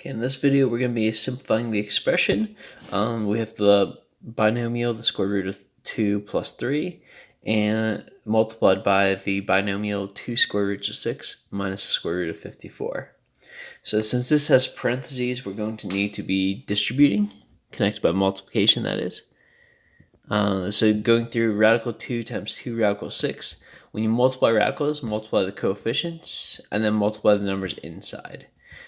Okay, in this video, we're going to be simplifying the expression. We have the binomial, the square root of 2 plus 3, and multiplied by the binomial 2 square roots of 6 minus the square root of 54. So since this has parentheses, we're going to need to be distributing, connected by multiplication, that is. So going through radical 2 times 2 radical 6, when you multiply radicals, multiply the coefficients, and then multiply the numbers inside.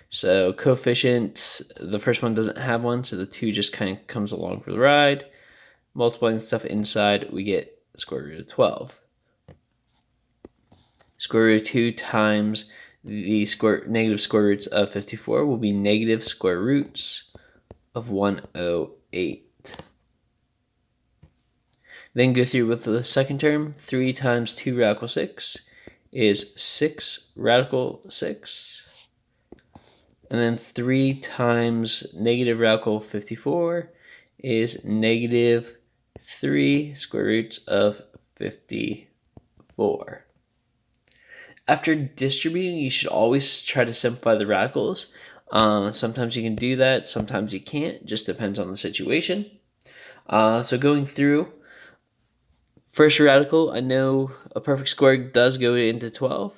So coefficient, the first one doesn't have one, so the 2 just kind of comes along for the ride. Multiplying stuff inside, we get square root of 12. Square root of 2 times the negative square roots of 54 will be negative square roots of 108. Then go through with the second term. 3 times 2 radical 6 is 6 radical 6. And then 3 times negative radical 54 is negative 3 square roots of 54. After distributing, you should always try to simplify the radicals. Sometimes you can do that, sometimes you can't. Just depends on the situation. So going through, first radical, I know a perfect square does go into 12.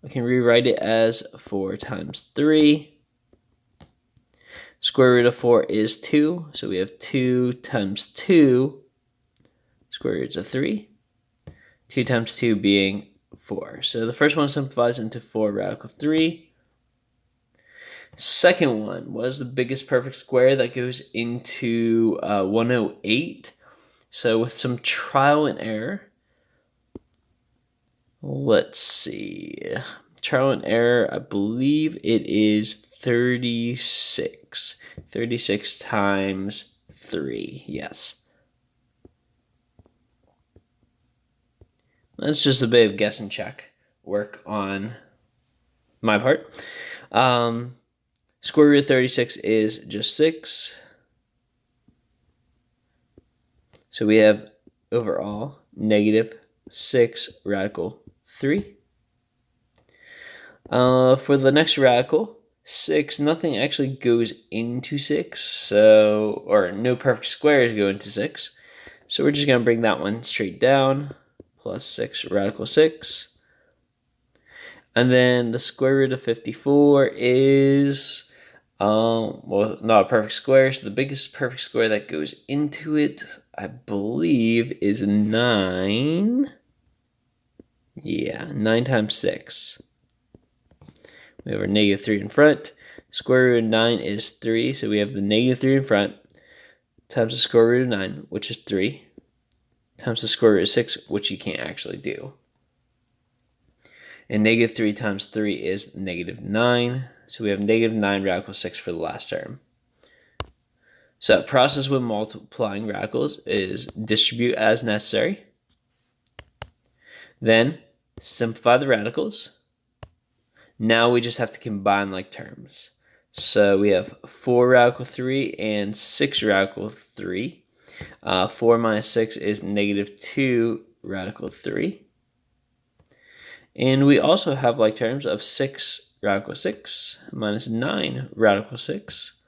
I can rewrite it as 4 times 3. Square root of 4 is 2, so we have 2 times 2 square roots of 3. 2 times 2 being 4. So the first one simplifies into 4 radical 3. Second one was the biggest perfect square that goes into 108. So with some trial and error, let's see. Trial and error, I believe it is 36. 36 times 3, yes. That's just a bit of guess and check work on my part. Square root of 36 is just 6. So we have overall negative 6 radical 3. For the next radical, 6, nothing actually goes into 6, or no perfect squares go into 6. So we're just going to bring that one straight down, plus 6 radical 6. And then the square root of 54 is, well, not a perfect square, so the biggest perfect square that goes into it, I believe, is 9. Yeah, 9 times 6. We have our negative 3 in front. Square root of 9 is 3, so we have the negative 3 in front times the square root of 9, which is 3, times the square root of 6, which you can't actually do. And negative 3 times 3 is negative 9, so we have negative 9 radical 6 for the last term. So the process with multiplying radicals is distribute as necessary, then simplify the radicals. Now we just have to combine like terms. So we have 4 radical 3 and 6 radical 3. 4 minus 6 is negative 2 radical 3. And we also have like terms of 6 radical 6 minus 9 radical 6,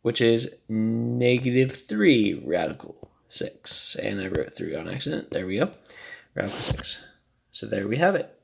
which is negative 3 radical 6. And I wrote 3 on accident. There we go. Radical 6. So there we have it.